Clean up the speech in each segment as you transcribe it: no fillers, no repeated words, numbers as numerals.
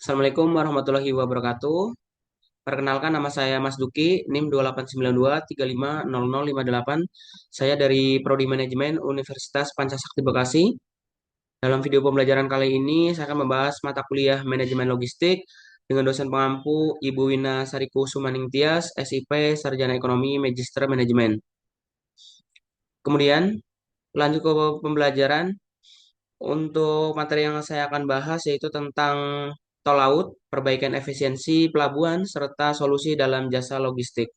Assalamualaikum warahmatullahi wabarakatuh. Perkenalkan nama saya Mas Duki, NIM 2892350058. Saya dari Prodi Manajemen Universitas Pancasakti Bekasi. Dalam video pembelajaran kali ini saya akan membahas mata kuliah Manajemen Logistik dengan dosen pengampu Ibu Wina Sariku Sumaning Tias, SIP Sarjana Ekonomi Magister Manajemen. Kemudian lanjut ke pembelajaran. Untuk materi yang saya akan bahas yaitu tentang tol laut, perbaikan efisiensi pelabuhan, serta solusi dalam jasa logistik.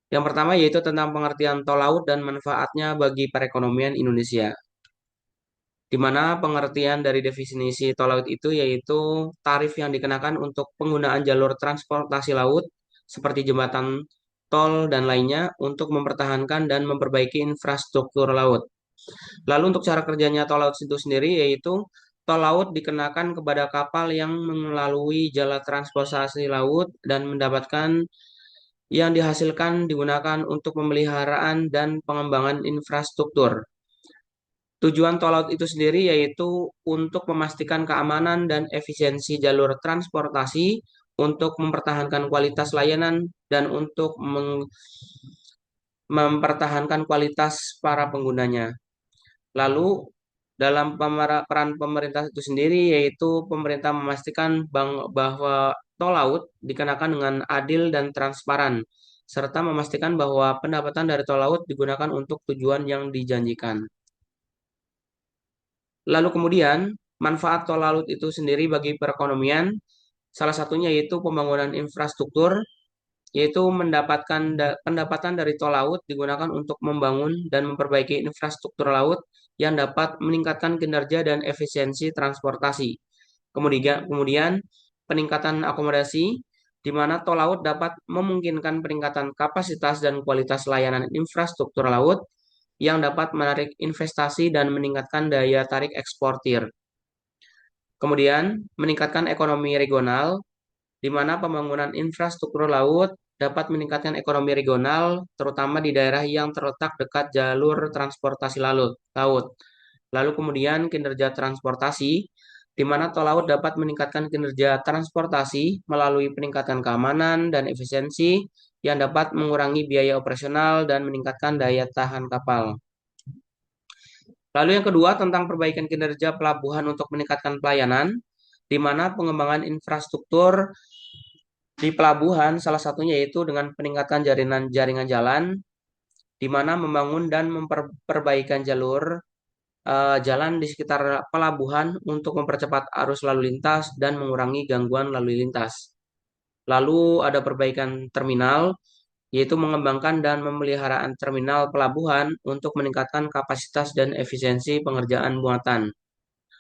Yang pertama yaitu tentang pengertian tol laut dan manfaatnya bagi perekonomian Indonesia. Di mana pengertian dari definisi tol laut itu yaitu tarif yang dikenakan untuk penggunaan jalur transportasi laut seperti jembatan tol dan lainnya untuk mempertahankan dan memperbaiki infrastruktur laut. Lalu untuk cara kerjanya tol laut itu sendiri yaitu tol laut dikenakan kepada kapal yang melalui jala transportasi laut dan mendapatkan yang dihasilkan digunakan untuk pemeliharaan dan pengembangan infrastruktur. Tujuan tol laut itu sendiri yaitu untuk memastikan keamanan dan efisiensi jalur transportasi, untuk mempertahankan kualitas layanan, dan untuk mempertahankan kualitas para penggunanya. Lalu dalam peran pemerintah itu sendiri yaitu pemerintah memastikan bahwa tol laut dikenakan dengan adil dan transparan serta memastikan bahwa pendapatan dari tol laut digunakan untuk tujuan yang dijanjikan. Lalu kemudian manfaat tol laut itu sendiri bagi perekonomian salah satunya yaitu pembangunan infrastruktur yaitu mendapatkan pendapatan dari tol laut digunakan untuk membangun dan memperbaiki infrastruktur laut yang dapat meningkatkan kinerja dan efisiensi transportasi. Kemudian peningkatan akomodasi di mana tol laut dapat memungkinkan peningkatan kapasitas dan kualitas layanan infrastruktur laut yang dapat menarik investasi dan meningkatkan daya tarik eksportir. Kemudian meningkatkan ekonomi regional di mana pembangunan infrastruktur laut dapat meningkatkan ekonomi regional, terutama di daerah yang terletak dekat jalur transportasi laut. Lalu kemudian kinerja transportasi, di mana tol laut dapat meningkatkan kinerja transportasi melalui peningkatan keamanan dan efisiensi yang dapat mengurangi biaya operasional dan meningkatkan daya tahan kapal. Lalu yang kedua tentang perbaikan kinerja pelabuhan untuk meningkatkan pelayanan, di mana pengembangan infrastruktur di pelabuhan salah satunya yaitu dengan peningkatan jaringan jalan, di mana membangun dan memperbaikan jalan di sekitar pelabuhan untuk mempercepat arus lalu lintas dan mengurangi gangguan lalu lintas. Lalu ada perbaikan terminal, yaitu mengembangkan dan memeliharaan terminal pelabuhan untuk meningkatkan kapasitas dan efisiensi pengerjaan muatan.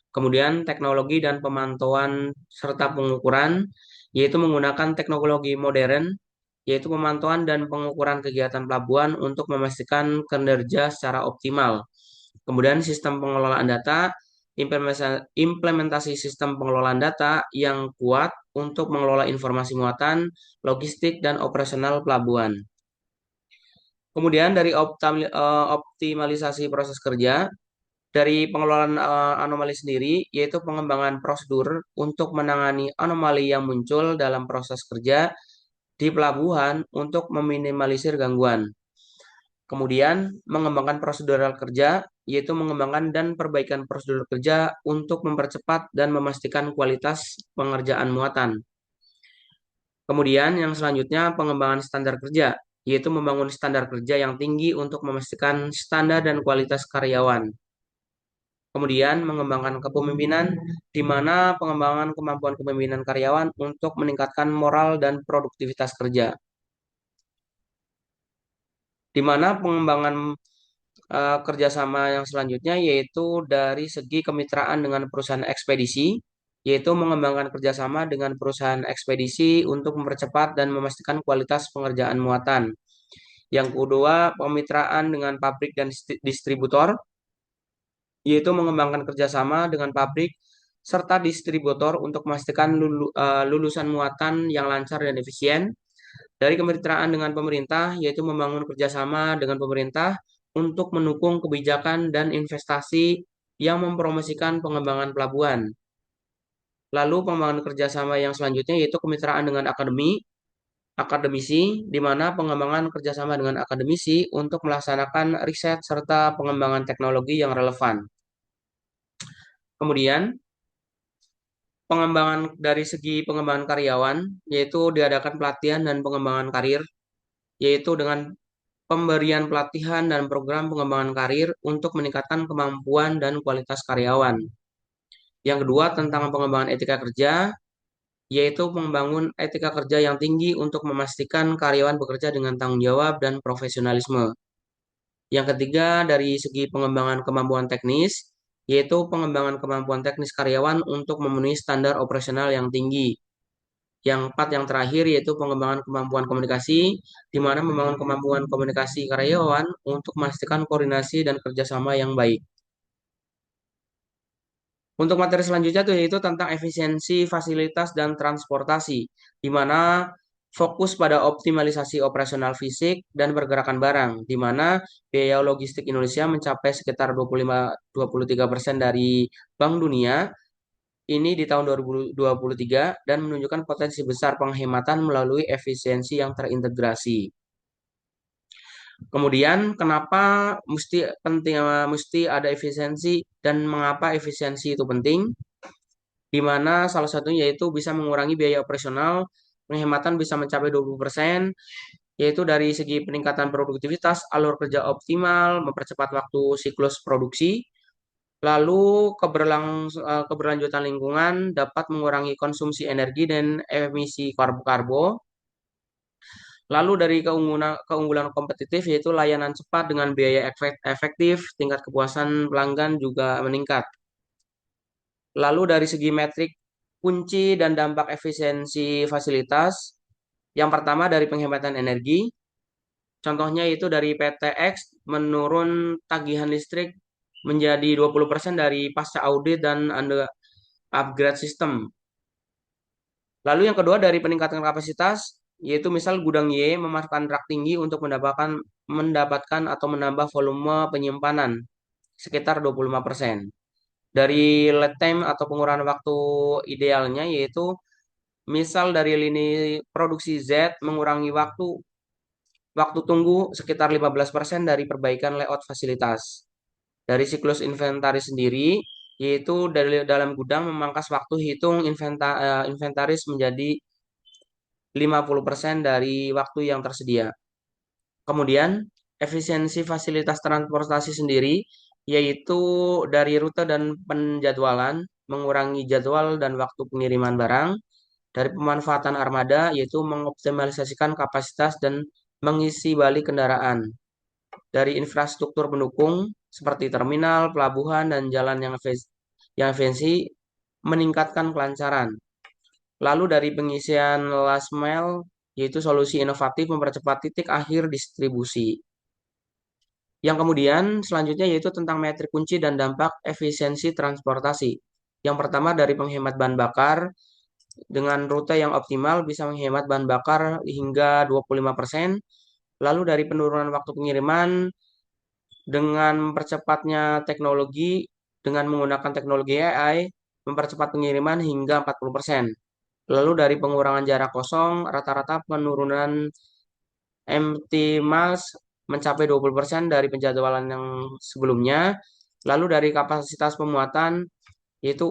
Kemudian teknologi dan pemantauan serta pengukuran, yaitu menggunakan teknologi modern, yaitu pemantauan dan pengukuran kegiatan pelabuhan untuk memastikan kinerja secara optimal. Kemudian sistem pengelolaan data, implementasi sistem pengelolaan data yang kuat untuk mengelola informasi muatan, logistik, dan operasional pelabuhan. Kemudian dari optimalisasi proses kerja, dari pengelolaan anomali sendiri, yaitu pengembangan prosedur untuk menangani anomali yang muncul dalam proses kerja di pelabuhan untuk meminimalisir gangguan. Kemudian, mengembangkan prosedural kerja, yaitu mengembangkan dan perbaikan prosedur kerja untuk mempercepat dan memastikan kualitas pengerjaan muatan. Kemudian, yang selanjutnya, pengembangan standar kerja, yaitu membangun standar kerja yang tinggi untuk memastikan standar dan kualitas karyawan. Kemudian mengembangkan kepemimpinan, di mana pengembangan kemampuan kepemimpinan karyawan untuk meningkatkan moral dan produktivitas kerja. Di mana pengembangan kerjasama yang selanjutnya yaitu dari segi kemitraan dengan perusahaan ekspedisi, yaitu mengembangkan kerjasama dengan perusahaan ekspedisi untuk mempercepat dan memastikan kualitas pengerjaan muatan. Yang kedua, kemitraan dengan pabrik dan distributor, yaitu mengembangkan kerjasama dengan pabrik serta distributor untuk memastikan lulusan muatan yang lancar dan efisien. Dari kemitraan dengan pemerintah, yaitu membangun kerjasama dengan pemerintah untuk mendukung kebijakan dan investasi yang mempromosikan pengembangan pelabuhan. Lalu pengembangan kerjasama yang selanjutnya yaitu kemitraan dengan akademisi, di mana pengembangan kerjasama dengan akademisi untuk melaksanakan riset serta pengembangan teknologi yang relevan. Kemudian, pengembangan dari segi pengembangan karyawan, yaitu diadakan pelatihan dan pengembangan karir, yaitu dengan pemberian pelatihan dan program pengembangan karir untuk meningkatkan kemampuan dan kualitas karyawan. Yang kedua, tentang pengembangan etika kerja, yaitu membangun etika kerja yang tinggi untuk memastikan karyawan bekerja dengan tanggung jawab dan profesionalisme. Yang ketiga, dari segi pengembangan kemampuan teknis, yaitu pengembangan kemampuan teknis karyawan untuk memenuhi standar operasional yang tinggi. Yang empat, yang terakhir, yaitu pengembangan kemampuan komunikasi, di mana membangun kemampuan komunikasi karyawan untuk memastikan koordinasi dan kerjasama yang baik. Untuk materi selanjutnya itu yaitu tentang efisiensi fasilitas dan transportasi, di mana fokus pada optimalisasi operasional fisik dan pergerakan barang, di mana biaya logistik Indonesia mencapai sekitar 23% dari Bank Dunia ini di tahun 2023 dan menunjukkan potensi besar penghematan melalui efisiensi yang terintegrasi. Kemudian, kenapa mesti ada efisiensi dan mengapa efisiensi itu penting? Di mana salah satunya yaitu bisa mengurangi biaya operasional, penghematan bisa mencapai 20%, yaitu dari segi peningkatan produktivitas, alur kerja optimal, mempercepat waktu siklus produksi, lalu keberlanjutan lingkungan dapat mengurangi konsumsi energi dan emisi karbo. Lalu dari keunggulan kompetitif yaitu layanan cepat dengan biaya efektif, tingkat kepuasan pelanggan juga meningkat. Lalu dari segi metrik kunci dan dampak efisiensi fasilitas, yang pertama dari penghematan energi, contohnya itu dari PTX menurun tagihan listrik menjadi 20% dari pasca audit dan under upgrade sistem. Lalu yang kedua dari peningkatan kapasitas, yaitu misal gudang Y memasukkan rak tinggi untuk mendapatkan atau menambah volume penyimpanan sekitar 25%. Dari lead time atau pengurangan waktu idealnya yaitu misal dari lini produksi Z mengurangi waktu tunggu sekitar 15% dari perbaikan layout fasilitas. Dari siklus inventaris sendiri, yaitu dari dalam gudang memangkas waktu hitung inventaris menjadi 50% dari waktu yang tersedia. Kemudian, efisiensi fasilitas transportasi sendiri, yaitu dari rute dan penjadwalan, mengurangi jadwal dan waktu pengiriman barang, dari pemanfaatan armada, yaitu mengoptimalisasikan kapasitas dan mengisi balik kendaraan, dari infrastruktur pendukung seperti terminal, pelabuhan, dan jalan yang efisien meningkatkan kelancaran. Lalu dari pengisian last mile, yaitu solusi inovatif mempercepat titik akhir distribusi. Yang kemudian selanjutnya yaitu tentang metrik kunci dan dampak efisiensi transportasi. Yang pertama dari penghemat bahan bakar, dengan rute yang optimal bisa menghemat bahan bakar hingga 25%. Lalu dari penurunan waktu pengiriman dengan mempercepatnya teknologi dengan menggunakan teknologi AI mempercepat pengiriman hingga 40%. Lalu dari pengurangan jarak kosong rata-rata penurunan empty miles mencapai 20% dari penjadwalan yang sebelumnya. Lalu dari kapasitas pemuatan yaitu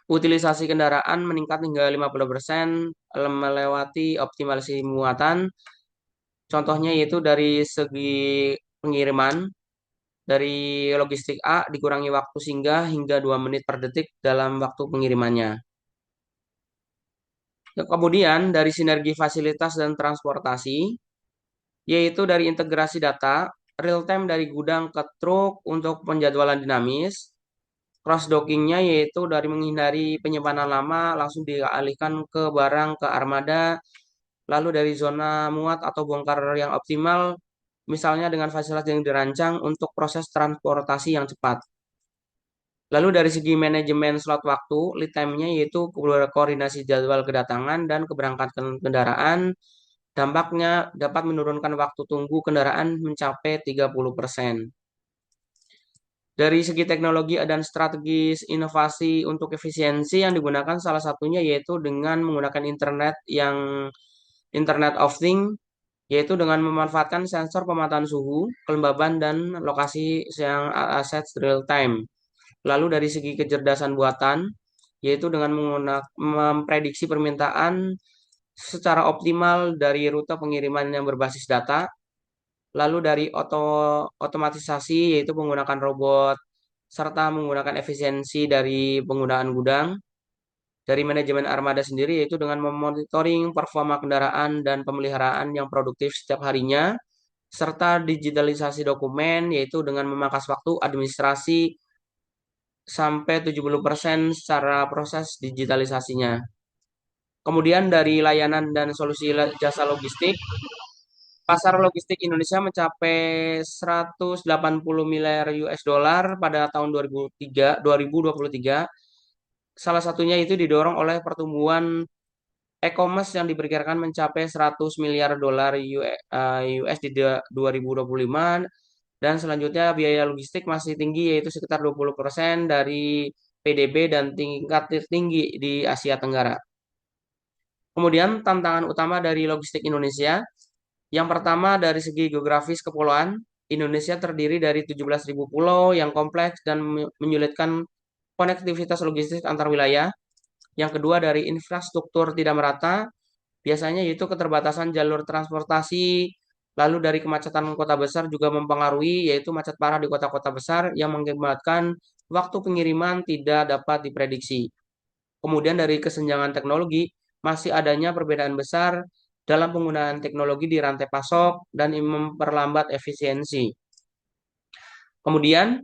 utilisasi kendaraan meningkat hingga 50% melewati optimalisasi muatan. Contohnya yaitu dari segi pengiriman dari logistik A dikurangi waktu singgah hingga 2 menit per detik dalam waktu pengirimannya. Kemudian dari sinergi fasilitas dan transportasi, yaitu dari integrasi data, real time dari gudang ke truk untuk penjadwalan dinamis, cross dockingnya yaitu dari menghindari penyimpanan lama langsung dialihkan ke barang ke armada, lalu dari zona muat atau bongkar yang optimal, misalnya dengan fasilitas yang dirancang untuk proses transportasi yang cepat. Lalu dari segi manajemen slot waktu, lead time-nya yaitu koordinasi jadwal kedatangan dan keberangkatan kendaraan, dampaknya dapat menurunkan waktu tunggu kendaraan mencapai 30%. Dari segi teknologi dan strategis inovasi untuk efisiensi yang digunakan salah satunya yaitu dengan menggunakan Internet of Things, yaitu dengan memanfaatkan sensor pemantauan suhu, kelembaban, dan lokasi yang aset real time. Lalu dari segi kecerdasan buatan, yaitu dengan menggunakan memprediksi permintaan secara optimal dari rute pengiriman yang berbasis data. Lalu dari otomatisasi, yaitu menggunakan robot, serta menggunakan efisiensi dari penggunaan gudang. Dari manajemen armada sendiri, yaitu dengan memonitoring performa kendaraan dan pemeliharaan yang produktif setiap harinya, serta digitalisasi dokumen, yaitu dengan memangkas waktu administrasi sampai 70% secara proses digitalisasinya. Kemudian dari layanan dan solusi jasa logistik, pasar logistik Indonesia mencapai 180 miliar US dollar pada tahun 2023. Salah satunya itu didorong oleh pertumbuhan e-commerce yang diperkirakan mencapai 100 miliar dolar US di 2025, dan selanjutnya biaya logistik masih tinggi yaitu sekitar 20% dari PDB dan tingkat tertinggi di Asia Tenggara. Kemudian tantangan utama dari logistik Indonesia, yang pertama dari segi geografis kepulauan, Indonesia terdiri dari 17.000 pulau yang kompleks dan menyulitkan konektivitas logistik antar wilayah. Yang kedua dari infrastruktur tidak merata, biasanya yaitu keterbatasan jalur transportasi, lalu dari kemacetan kota besar juga mempengaruhi, yaitu macet parah di kota-kota besar yang mengakibatkan waktu pengiriman tidak dapat diprediksi. Kemudian dari kesenjangan teknologi, masih adanya perbedaan besar dalam penggunaan teknologi di rantai pasok dan memperlambat efisiensi. Kemudian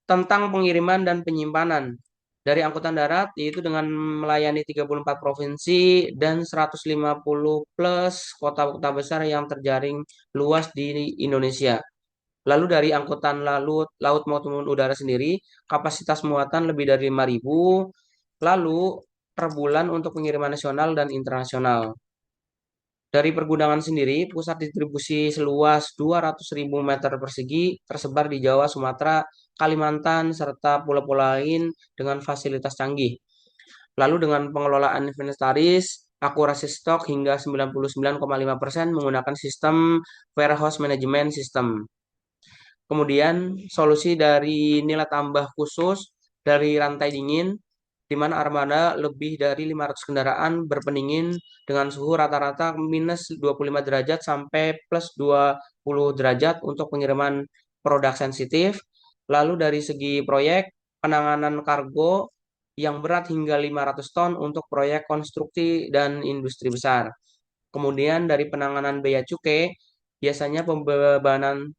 tentang pengiriman dan penyimpanan dari angkutan darat, yaitu dengan melayani 34 provinsi dan 150 plus kota-kota besar yang terjaring luas di Indonesia. Lalu dari angkutan laut maupun udara sendiri, kapasitas muatan lebih dari 5.000, lalu per bulan untuk pengiriman nasional dan internasional. Dari pergudangan sendiri, pusat distribusi seluas 200.000 meter persegi tersebar di Jawa, Sumatera, Kalimantan, serta pulau-pulau lain dengan fasilitas canggih. Lalu dengan pengelolaan inventaris, akurasi stok hingga 99,5% menggunakan sistem warehouse management system. Kemudian solusi dari nilai tambah khusus dari rantai dingin, di mana armada lebih dari 500 kendaraan berpendingin dengan suhu rata-rata minus 25 derajat sampai plus 20 derajat untuk pengiriman produk sensitif. Lalu dari segi proyek, penanganan kargo yang berat hingga 500 ton untuk proyek konstruksi dan industri besar. Kemudian dari penanganan bea cukai, biasanya pembebanan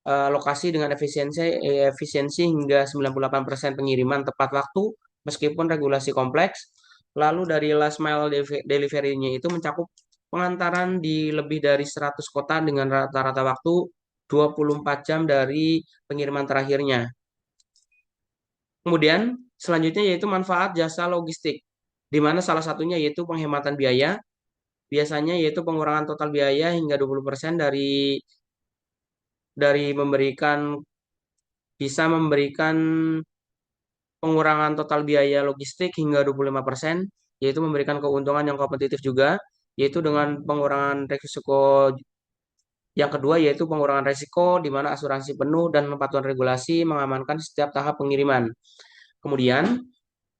lokasi dengan efisiensi hingga 98% pengiriman tepat waktu meskipun regulasi kompleks. Lalu dari last mile delivery-nya itu mencakup pengantaran di lebih dari 100 kota dengan rata-rata waktu 24 jam dari pengiriman terakhirnya. Kemudian selanjutnya yaitu manfaat jasa logistik, di mana salah satunya yaitu penghematan biaya, biasanya yaitu pengurangan total biaya hingga 20% dari bisa memberikan pengurangan total biaya logistik hingga 25%, yaitu memberikan keuntungan yang kompetitif juga, yaitu dengan pengurangan risiko. Yang kedua yaitu pengurangan risiko, di mana asuransi penuh dan kepatuhan regulasi mengamankan setiap tahap pengiriman. Kemudian,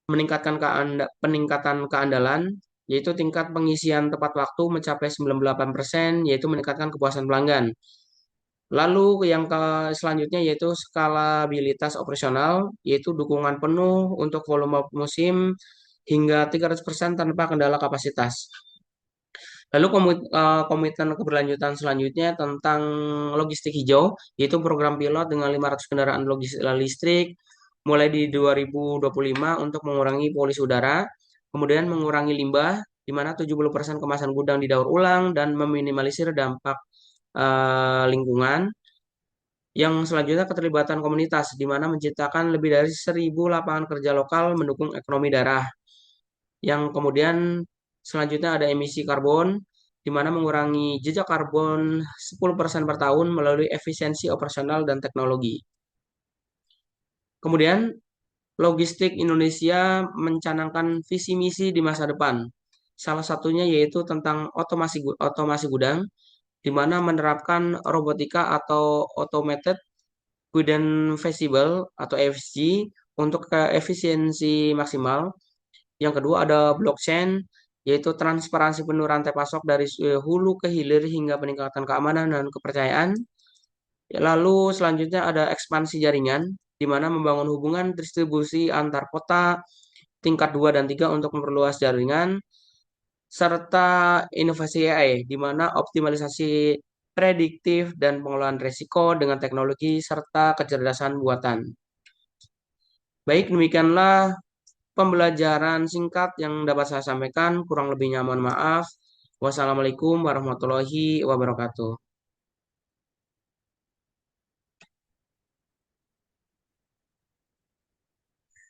peningkatan keandalan, yaitu tingkat pengisian tepat waktu mencapai 98%, yaitu meningkatkan kepuasan pelanggan. Lalu yang selanjutnya yaitu skalabilitas operasional, yaitu dukungan penuh untuk volume musim hingga 300% tanpa kendala kapasitas. Lalu komitmen keberlanjutan selanjutnya tentang logistik hijau, yaitu program pilot dengan 500 kendaraan logistik listrik mulai di 2025 untuk mengurangi polusi udara, kemudian mengurangi limbah, di mana 70% kemasan gudang didaur ulang dan meminimalisir dampak lingkungan. Yang selanjutnya keterlibatan komunitas, di mana menciptakan lebih dari 1.000 lapangan kerja lokal mendukung ekonomi daerah. Yang kemudian selanjutnya ada emisi karbon, di mana mengurangi jejak karbon 10% per tahun melalui efisiensi operasional dan teknologi. Kemudian, logistik Indonesia mencanangkan visi misi di masa depan. Salah satunya yaitu tentang otomasi gudang, di mana menerapkan robotika atau automated Guidance Visible atau EFG untuk efisiensi maksimal. Yang kedua ada blockchain, yaitu transparansi penuh rantai pasok dari hulu ke hilir hingga peningkatan keamanan dan kepercayaan. Lalu selanjutnya ada ekspansi jaringan, di mana membangun hubungan distribusi antar kota tingkat 2 dan 3 untuk memperluas jaringan, serta inovasi AI, di mana optimalisasi prediktif dan pengelolaan risiko dengan teknologi serta kecerdasan buatan. Baik, demikianlah pembelajaran singkat yang dapat saya sampaikan. Kurang lebihnya mohon maaf. Wassalamualaikum warahmatullahi wabarakatuh.